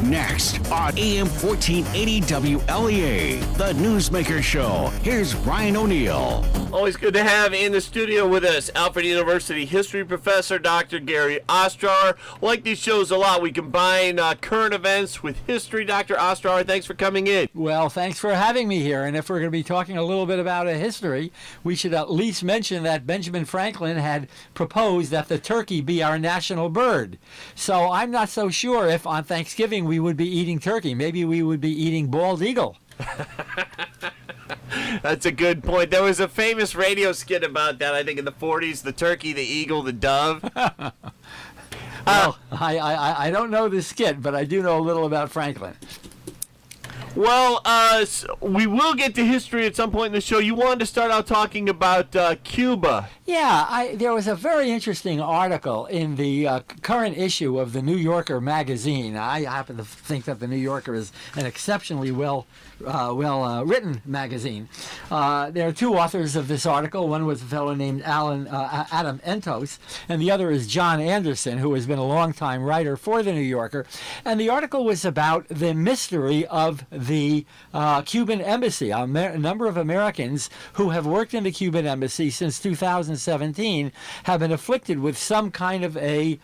Next on AM 1480 WLEA, the Newsmaker Show. Here's Brian O'Neill. Always good to have in the studio with us Alfred University history professor Dr. Gary Ostrower. Like these shows a lot. We combine current events with history. Dr. Ostrower, thanks for coming in. Well, thanks for having me here. And if we're going to be talking a little bit about a history, we should at least mention that Benjamin Franklin had proposed that the turkey be our national bird. So I'm not so sure if on Thanksgiving we would be eating turkey. Maybe we would be eating bald eagle. That's a good point. There was a famous radio skit about that, I think, in the 40s. The turkey, the eagle, the dove. Well, I don't know the skit, but I do know a little about Franklin. Well, we will get to history at some point in the show. You wanted to start out talking about Cuba. Yeah, there was a very interesting article in the current issue of the New Yorker magazine. I happen to think that the New Yorker is an exceptionally well-written magazine. There are two authors of this article. One was a fellow named Adam Entos, and the other is John Anderson, who has been a longtime writer for the New Yorker. And the article was about the mystery of the Cuban embassy. A number of Americans who have worked in the Cuban embassy since 2017 have been afflicted with some kind of a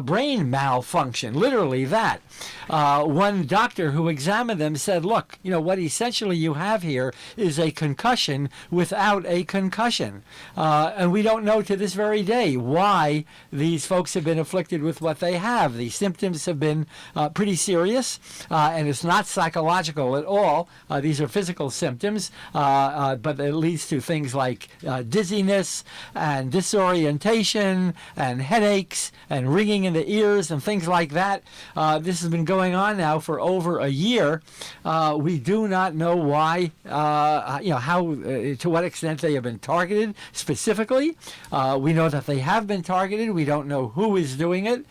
brain malfunction, literally that. One doctor who examined them said, look, what essentially you have here is a concussion without a concussion. And we don't know to this very day why these folks have been afflicted with what they have. The symptoms have been pretty serious, and it's not psychological at all. These are physical symptoms, but it leads to things like dizziness and disorientation and headaches and ringing in the ears and things like that. This has been going on now for over a year. We do not know why, how, to what extent they have been targeted specifically. We know that they have been targeted. We don't know who is doing it.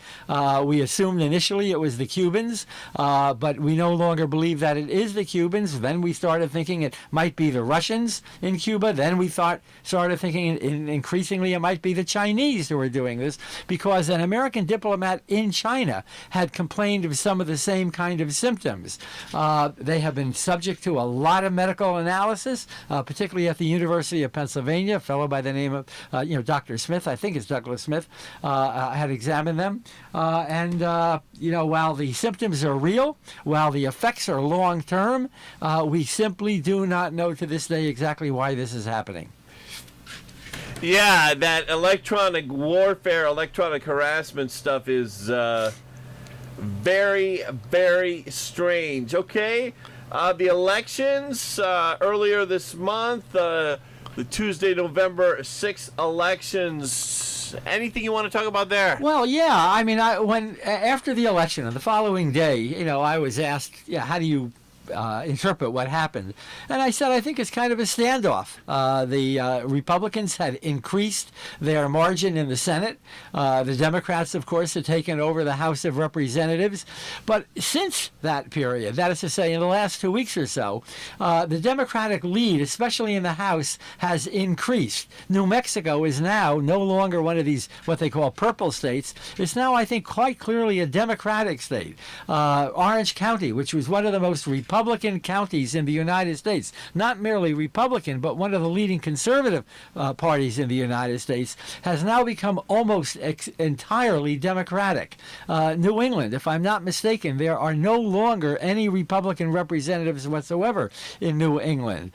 We assumed initially it was the Cubans, but we no longer believe that it is the Cubans. Then we started thinking it might be the Russians in Cuba. Then we started thinking increasingly it might be the Chinese who are doing this, because an American diplomat in China had complained of some of the same kind of symptoms. They have been subject to a lot of medical analysis, particularly at the University of Pennsylvania. A fellow by the name of Dr. Smith, I think it's Douglas Smith, had examined them. While the symptoms are real, while the effects are long-term, we simply do not know to this day exactly why this is happening. Yeah, that electronic warfare, electronic harassment stuff is very, very strange. Okay, the elections earlier this month, the Tuesday, November 6th elections. Anything you want to talk about there? Well, yeah. I mean, after the election and the following day, I was asked, how do you interpret what happened? And I said, I think it's kind of a standoff. The Republicans had increased their margin in the Senate. The Democrats, of course, had taken over the House of Representatives. But since that period, that is to say in the last 2 weeks or so, the Democratic lead, especially in the House, has increased. New Mexico is now no longer one of these, what they call purple states. It's now, I think, quite clearly a Democratic state. Orange County, which was one of the most Republican counties in the United States, not merely Republican, but one of the leading conservative parties in the United States, has now become almost entirely Democratic. New England, if I'm not mistaken, there are no longer any Republican representatives whatsoever in New England.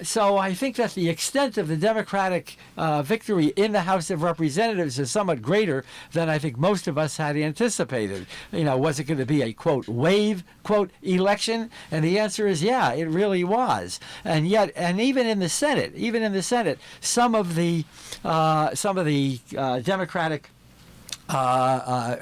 So I think that the extent of the Democratic victory in the House of Representatives is somewhat greater than I think most of us had anticipated. Was it going to be a, quote, wave, quote, election? And the answer is, yeah, it really was. And yet, and even in the Senate, some of the Democratic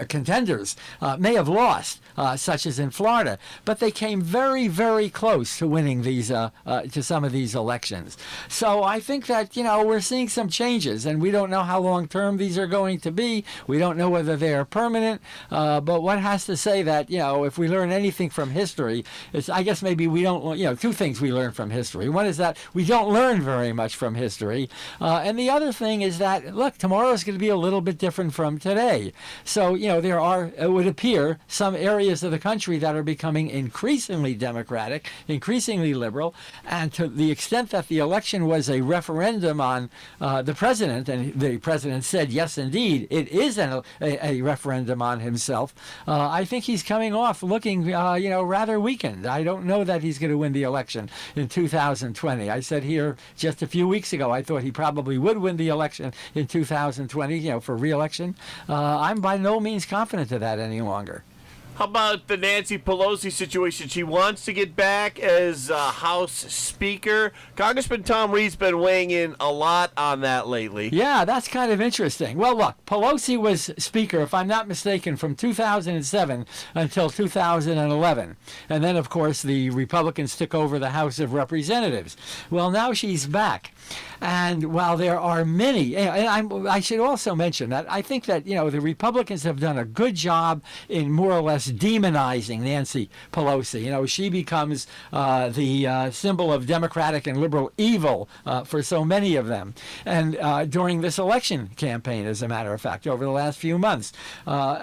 contenders may have lost, such as in Florida, but they came very, very close to winning these to some of these elections. So I think that we're seeing some changes, and we don't know how long term these are going to be. We don't know whether they are permanent. But one has to say that if we learn anything from history, it's I guess maybe we don't. Two things we learn from history. One is that we don't learn very much from history, and the other thing is that look, tomorrow is going to be a little bit different from today. day. So, there are, it would appear, some areas of the country that are becoming increasingly Democratic, increasingly liberal, and to the extent that the election was a referendum on the president, and the president said, yes, indeed, it is a referendum on himself, I think he's coming off looking, rather weakened. I don't know that he's going to win the election in 2020. I said here just a few weeks ago, I thought he probably would win the election in 2020, for re-election. I'm by no means confident of that any longer. How about the Nancy Pelosi situation? She wants to get back as House Speaker. Congressman Tom Reed's been weighing in a lot on that lately. Yeah, that's kind of interesting. Well, look, Pelosi was Speaker, if I'm not mistaken, from 2007 until 2011. And then, of course, the Republicans took over the House of Representatives. Well, now she's back. And while there are many, and I should also mention that I think that, the Republicans have done a good job in more or less demonizing Nancy Pelosi. She becomes the symbol of Democratic and liberal evil for so many of them. And during this election campaign, as a matter of fact, over the last few months,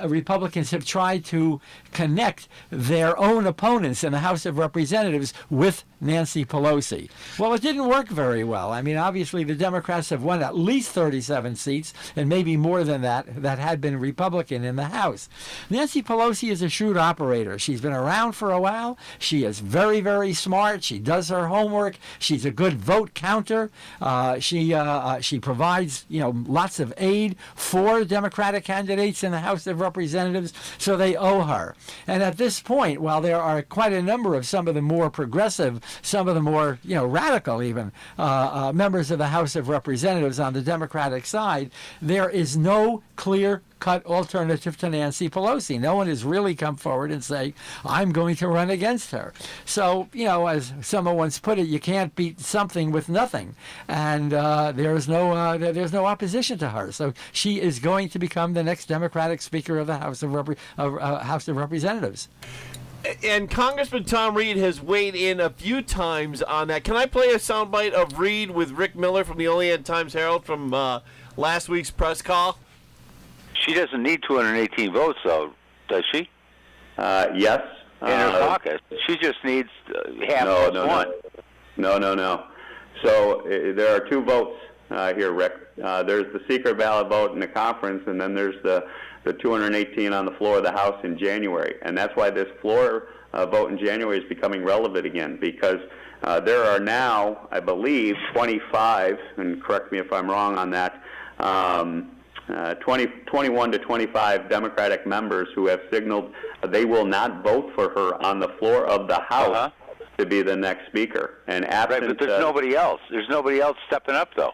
Republicans have tried to connect their own opponents in the House of Representatives with Nancy Pelosi. Well, it didn't work very well. I mean, obviously, the Democrats have won at least 37 seats, and maybe more than that had been Republican in the House. Nancy Pelosi is a shrewd operator. She's been around for a while. She is very, very smart. She does her homework. She's a good vote counter. She provides, lots of aid for Democratic candidates in the House of Representatives, so they owe her. And at this point, while there are quite a number of some of the more progressive, some of the more, radical even, members of the House of Representatives on the Democratic side, there is no clear-cut alternative to Nancy Pelosi. No one has really come forward and say, I'm going to run against her. So, as someone once put it, you can't beat something with nothing. And there's no opposition to her. So she is going to become the next Democratic Speaker of the House of Representatives. And Congressman Tom Reed has weighed in a few times on that. Can I play a soundbite of Reed with Rick Miller from the Olean Times-Herald from last week's press call? She doesn't need 218 votes, though, does she? Yes. In her caucus. She just needs half plus one. No. So there are two votes here, Rick. There's the secret ballot vote in the conference, and then there's the 218 on the floor of the House in January. And that's why this floor vote in January is becoming relevant again, because there are now, I believe, 25, and correct me if I'm wrong on that, 21 to 25 Democratic members who have signaled they will not vote for her on the floor of the House to be the next Speaker. And absent, right, but there's nobody else. There's nobody else stepping up, though.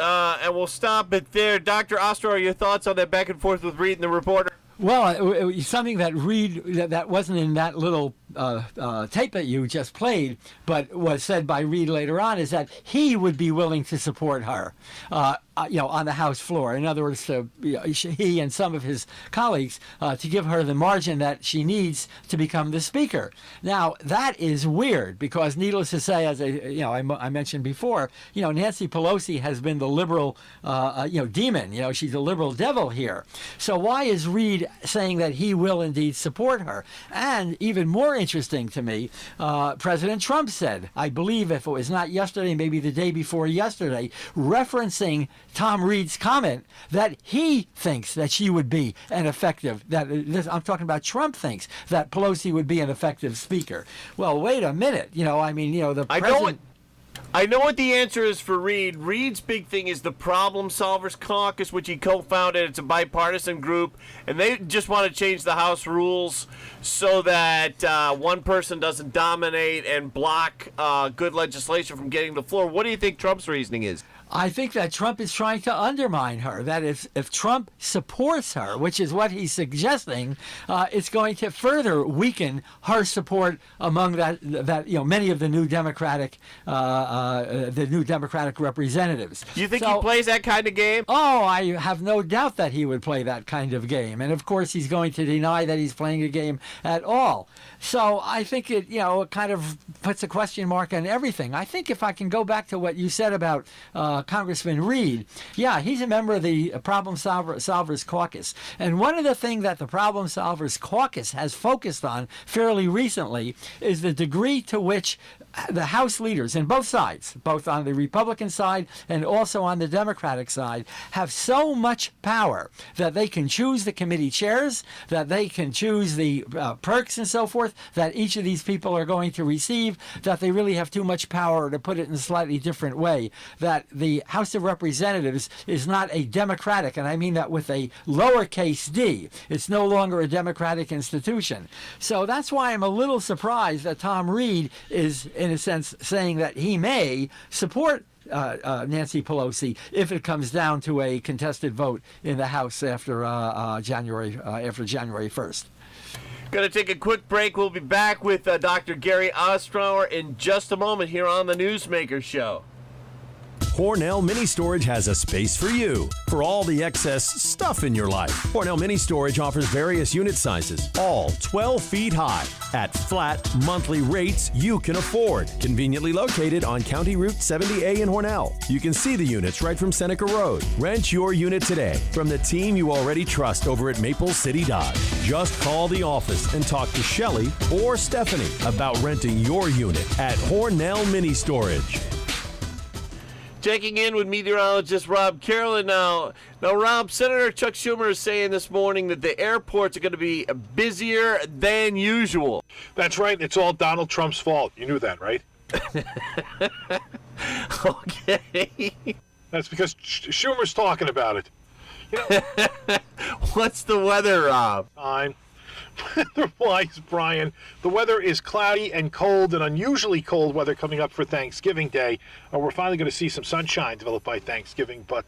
And we'll stop it there. Dr. Ostrower, your thoughts on that back and forth with Reed and the reporter? Well, something that Reed, that wasn't in that little tape that you just played, but was said by Reed later on, is that he would be willing to support her, on the House floor. In other words, he and some of his colleagues to give her the margin that she needs to become the Speaker. Now, that is weird because, needless to say, as I mentioned before, Nancy Pelosi has been the liberal, demon. She's a liberal devil here. So why is Reed saying that he will indeed support her? And even more interesting to me, President Trump said, I believe if it was not yesterday, maybe the day before yesterday, referencing Tom Reed's comment that he thinks that she would be an effective, I'm talking about Trump thinks that Pelosi would be an effective speaker. Well, wait a minute. The president... I know what the answer is for Reed. Reed's big thing is the Problem Solvers Caucus, which he co-founded. It's a bipartisan group, and they just want to change the House rules so that one person doesn't dominate and block good legislation from getting to the floor. What do you think Trump's reasoning is? I think that Trump is trying to undermine her, that if Trump supports her, which is what he's suggesting, it's going to further weaken her support among many of the new Democratic representatives. You think he plays that kind of game? Oh, I have no doubt that he would play that kind of game. And of course he's going to deny that he's playing a game at all. So I think it kind of puts a question mark on everything. I think if I can go back to what you said about Congressman Reed, yeah, he's a member of the Problem Solvers Caucus. And one of the things that the Problem Solvers Caucus has focused on fairly recently is the degree to which the House leaders in both sides, both on the Republican side and also on the Democratic side, have so much power that they can choose the committee chairs, that they can choose the perks and so forth that each of these people are going to receive, that they really have too much power, to put it in a slightly different way, that the House of Representatives is not a democratic, and I mean that with a lowercase d. It's no longer a democratic institution. So that's why I'm a little surprised that Tom Reed is, in a sense, saying that he may support Nancy Pelosi if it comes down to a contested vote in the House after January 1st. Going to take a quick break. We'll be back with Dr. Gary Ostrower in just a moment here on the Newsmaker Show. Hornell Mini Storage has a space for you for all the excess stuff in your life. Hornell Mini Storage offers various unit sizes, all 12 feet high, at flat monthly rates you can afford. Conveniently located on County Route 70A in Hornell. You can see the units right from Seneca Road. Rent your unit today from the team you already trust over at Maple City Dodge. Just call the office and talk to Shelley or Stephanie about renting your unit at Hornell Mini Storage. Checking in with meteorologist Rob Carolyn now. Now, Rob, Senator Chuck Schumer is saying this morning that the airports are going to be busier than usual. That's right. It's all Donald Trump's fault. You knew that, right? Okay. That's because Schumer's talking about it. You know, what's the weather, Rob? Fine. Weather-wise, Brian, the weather is cloudy and cold, and unusually cold weather coming up for Thanksgiving Day. We're finally going to see some sunshine develop by Thanksgiving, but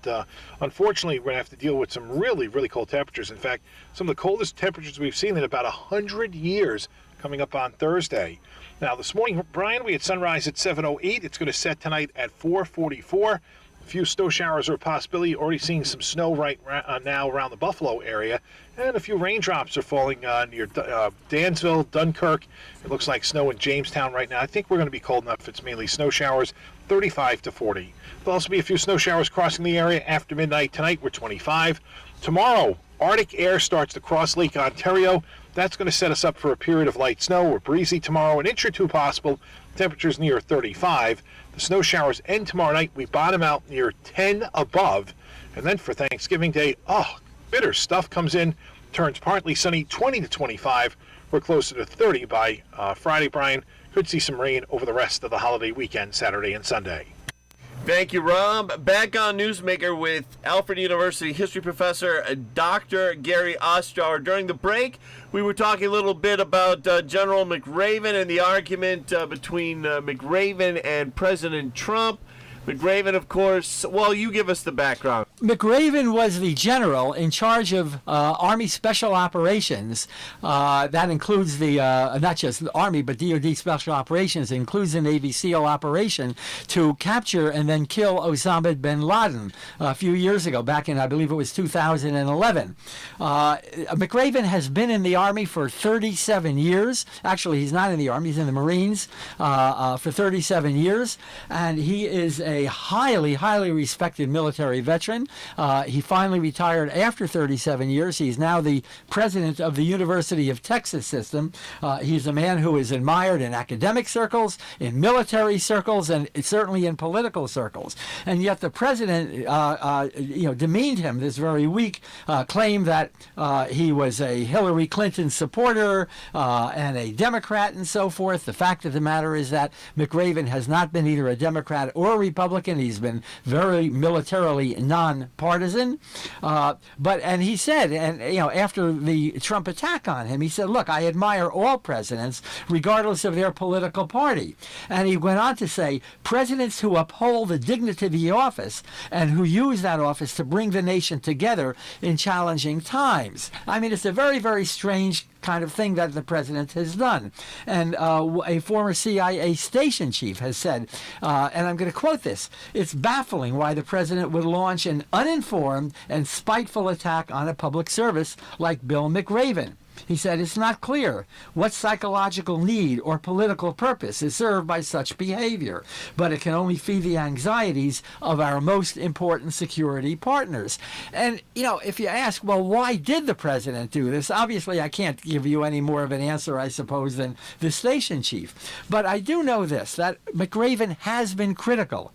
unfortunately, we're going to have to deal with some really, really cold temperatures. In fact, some of the coldest temperatures we've seen in about 100 years coming up on Thursday. Now, this morning, Brian, we had sunrise at 7:08. It's going to set tonight at 4:44. A few snow showers are a possibility. Already seeing some snow right now around the Buffalo area. And a few raindrops are falling near Dansville, Dunkirk. It looks like snow in Jamestown right now. I think we're going to be cold enough. It's mainly snow showers, 35 to 40. There'll also be a few snow showers crossing the area after midnight tonight. We're 25. Tomorrow, Arctic air starts to cross Lake Ontario. That's going to set us up for a period of light snow. We're breezy tomorrow, an inch or two possible. Temperatures near 35. The snow showers end tomorrow night. We bottom out near 10 above. And then for Thanksgiving Day, bitter stuff comes in. Turns partly sunny, 20 to 25. We're closer to 30 by Friday, Brian. Could see some rain over the rest of the holiday weekend, Saturday and Sunday. Thank you, Rob. Back on Newsmaker with Alfred University history professor Dr. Gary Ostrower. During the break, we were talking a little bit about General McRaven and the argument between McRaven and President Trump. McRaven, of course, well, you give us the background. McRaven was the general in charge of Army Special Operations. That includes the, not just the Army, but DoD Special Operations. It includes the Navy SEAL operation to capture and then kill Osama bin Laden a few years ago, back in, I believe it was 2011. McRaven has been in the Army for 37 years. Actually, he's not in the Army, he's in the Marines for 37 years. And he is a highly, highly respected military veteran. He finally retired after 37 years. He's now the president of the University of Texas system. He's a man who is admired in academic circles, in military circles, and certainly in political circles. And yet the president, demeaned him this very week, claimed that he was a Hillary Clinton supporter and a Democrat and so forth. The fact of the matter is that McRaven has not been either a Democrat or a Republican. He's been very militarily non-partisan. And he said, after the Trump attack on him, he said, look, I admire all presidents, regardless of their political party. And he went on to say, presidents who uphold the dignity of the office and who use that office to bring the nation together in challenging times. I mean, it's a very, very strange kind of thing that the president has done. And a former CIA station chief has said, and I'm going to quote this, it's baffling why the president would launch an uninformed and spiteful attack on a public service like Bill McRaven. He said, it's not clear what psychological need or political purpose is served by such behavior, but it can only feed the anxieties of our most important security partners. And, if you ask, well, why did the president do this? Obviously, I can't give you any more of an answer, I suppose, than the station chief. But I do know this, that McRaven has been critical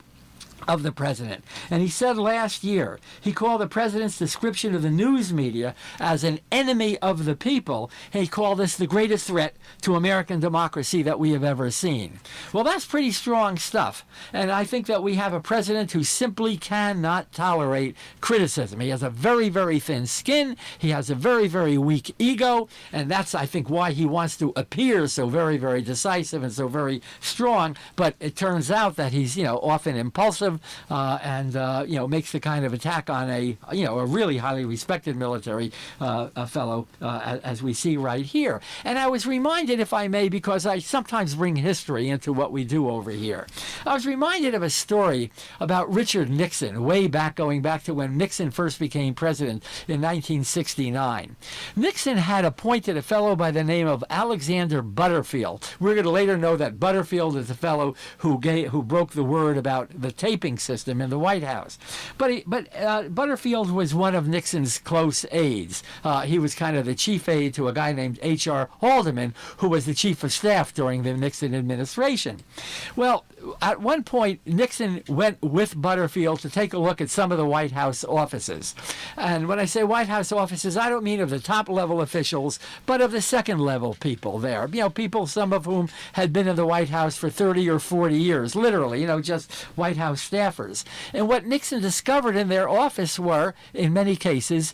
of the president. And he said last year, he called the president's description of the news media as an enemy of the people. He called this the greatest threat to American democracy that we have ever seen. Well, that's pretty strong stuff. And I think that we have a president who simply cannot tolerate criticism. He has a very, very thin skin. He has a very, very weak ego. And that's, I think, why he wants to appear so very, very decisive and so very strong. But it turns out that he's, often impulsive and makes the kind of attack on a really highly respected military fellow as we see right here. And I was reminded, if I may, because I sometimes bring history into what we do over here. I was reminded of a story about Richard Nixon, going back to when Nixon first became president in 1969. Nixon had appointed a fellow by the name of Alexander Butterfield. We're going to later know that Butterfield is the fellow who broke the word about the taping system in the White House. But Butterfield was one of Nixon's close aides. He was kind of the chief aide to a guy named H.R. Haldeman, who was the chief of staff during the Nixon administration. Well, at one point, Nixon went with Butterfield to take a look at some of the White House offices. And when I say White House offices, I don't mean of the top-level officials, but of the second-level people there. People, some of whom had been in the White House for 30 or 40 years, literally, just White House staffers. And what Nixon discovered in their office were, in many cases,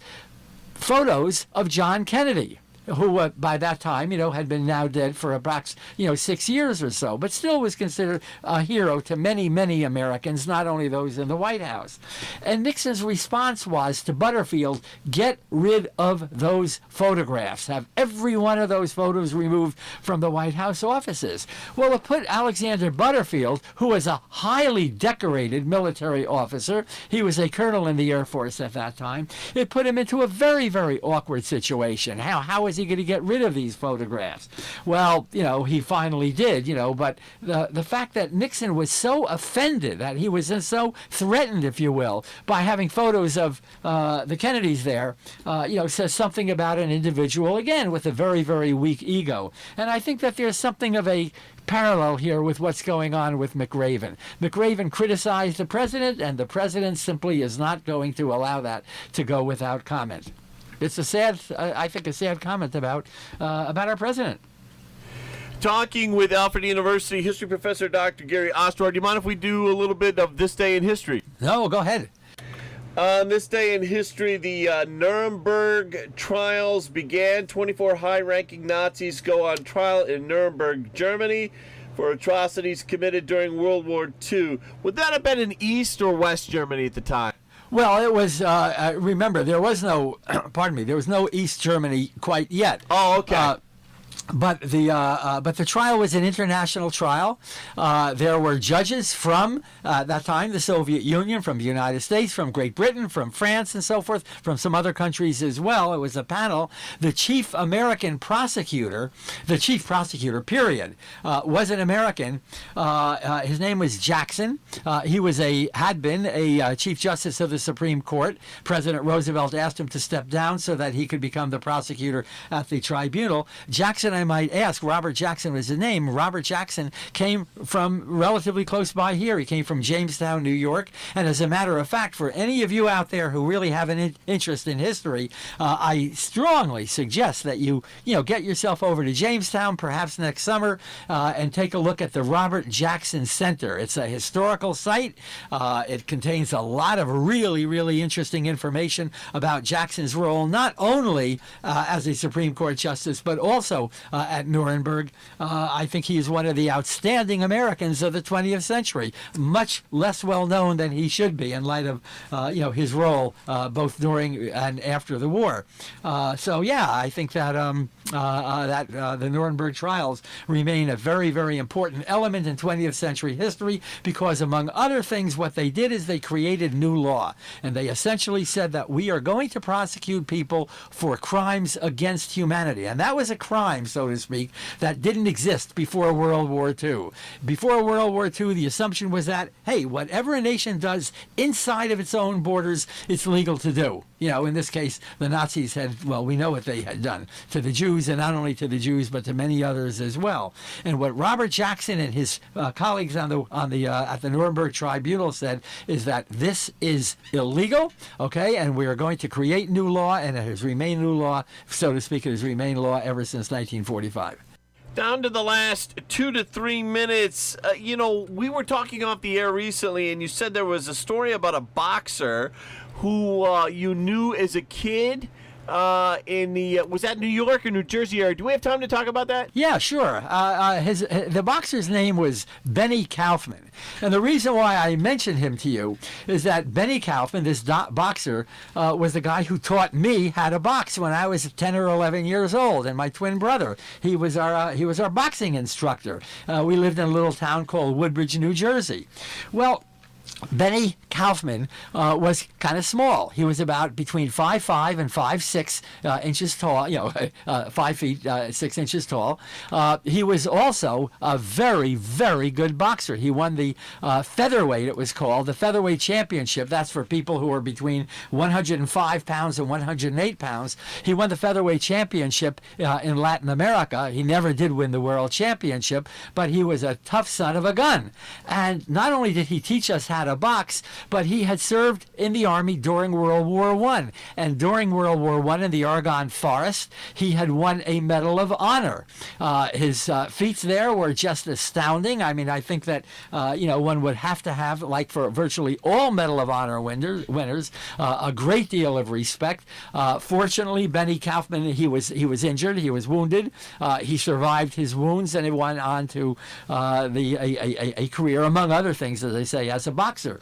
photos of John Kennedy, who by that time, had been now dead for about, 6 years or so, but still was considered a hero to many, many Americans, not only those in the White House. And Nixon's response was to Butterfield, get rid of those photographs. Have every one of those photos removed from the White House offices. Well, it put Alexander Butterfield, who was a highly decorated military officer, he was a colonel in the Air Force at that time, it put him into a very, very awkward situation. How is he going to get rid of these photographs? Well, he finally did, but the fact that Nixon was so offended, that he was so threatened, if you will, by having photos of the Kennedys there, says something about an individual, again, with a very, very weak ego. And I think that there's something of a parallel here with what's going on with McRaven. McRaven criticized the president, and the president simply is not going to allow that to go without comment. It's a sad comment about our president. Talking with Alfred University history professor Dr. Gary Ostrower. Do you mind if we do a little bit of this day in history? No, go ahead. On this day in history, the Nuremberg trials began. 24 high-ranking Nazis go on trial in Nuremberg, Germany, for atrocities committed during World War II. Would that have been in East or West Germany at the time? Well, it was, remember, there was no, there was no East Germany quite yet. Oh, okay. But the trial was an international trial. There were judges from that time, the Soviet Union, from the United States, from Great Britain, from France, and so forth, from some other countries as well. It was a panel. The chief American prosecutor, period, was an American. His name was Jackson. He had been a Chief Justice of the Supreme Court. President Roosevelt asked him to step down so that he could become the prosecutor at the tribunal. Jackson, I might ask, Robert Jackson was his name. Robert Jackson came from relatively close by here. He came from Jamestown, New York. And as a matter of fact, for any of you out there who really have an interest in history, I strongly suggest that you get yourself over to Jamestown, perhaps next summer, and take a look at the Robert Jackson Center. It's a historical site. It contains a lot of really, really interesting information about Jackson's role, not only as a Supreme Court justice, but also at Nuremberg. I think he is one of the outstanding Americans of the 20th century, much less well known than he should be in light of his role both during and after the war. So yeah, I think that the Nuremberg trials remain a very, very important element in 20th century history because, among other things, what they did is they created new law, and they essentially said that we are going to prosecute people for crimes against humanity, and that was a crime, so to speak, that didn't exist before World War II. Before World War II, the assumption was that, hey, whatever a nation does inside of its own borders, it's legal to do. In this case, the Nazis had, well, we know what they had done to the Jews, and not only to the Jews, but to many others as well. And what Robert Jackson and his colleagues at the Nuremberg Tribunal said is that this is illegal, okay, and we are going to create new law, and it has remained new law, so to speak. It has remained law ever since 1945. Down to the last 2 to 3 minutes. We were talking off the air recently, and you said there was a story about a boxer who you knew as a kid. Was that New York or New Jersey area? Do we have time to talk about that? Yeah, sure. The boxer's name was Benny Kaufman. And the reason why I mentioned him to you is that Benny Kaufman, this boxer, was the guy who taught me how to box when I was 10 or 11 years old, and my twin brother. He was our boxing instructor. We lived in a little town called Woodbridge, New Jersey. Well, Benny Kaufman was kind of small. He was about between 5'5" and 5'6" inches tall, 5 feet 6 inches tall. He was also a very, very good boxer. He won the featherweight, it was called, the featherweight championship. That's for people who are between 105 pounds and 108 pounds. He won the featherweight championship in Latin America. He never did win the world championship, but he was a tough son of a gun. And not only did he teach us how to box, but he had served in the Army during World War I. And during World War I in the Argonne Forest, he had won a Medal of Honor. His feats there were just astounding. I mean, I think that, one would have to have, like for virtually all Medal of Honor winners, a great deal of respect. Fortunately, Benny Kaufman, he was injured, he was wounded. He survived his wounds, and he went on to a career, among other things, as I say, as a boxer.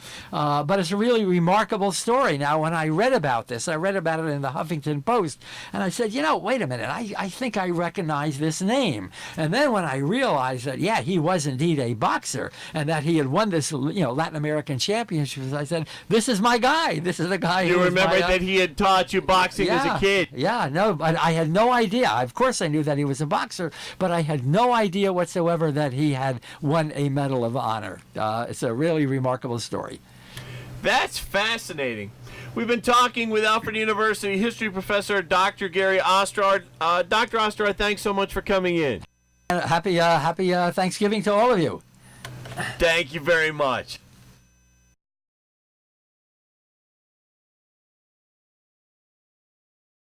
But it's a really remarkable story. Now, when I read about this, I read about it in the Huffington Post, and I said, wait a minute, I think I recognize this name. And then when I realized that, yeah, he was indeed a boxer, and that he had won this, Latin American championships, I said, this is my guy. This is the guy who You remember that he had taught you boxing as a kid? Yeah, no, but I had no idea. Of course, I knew that he was a boxer, but I had no idea whatsoever that he had won a Medal of Honor. It's a really remarkable story. That's fascinating. We've been talking with Alfred University history professor Dr. Gary Ostrower. Dr. Ostrower, thanks so much for coming in. Happy Thanksgiving to all of you. Thank you very much.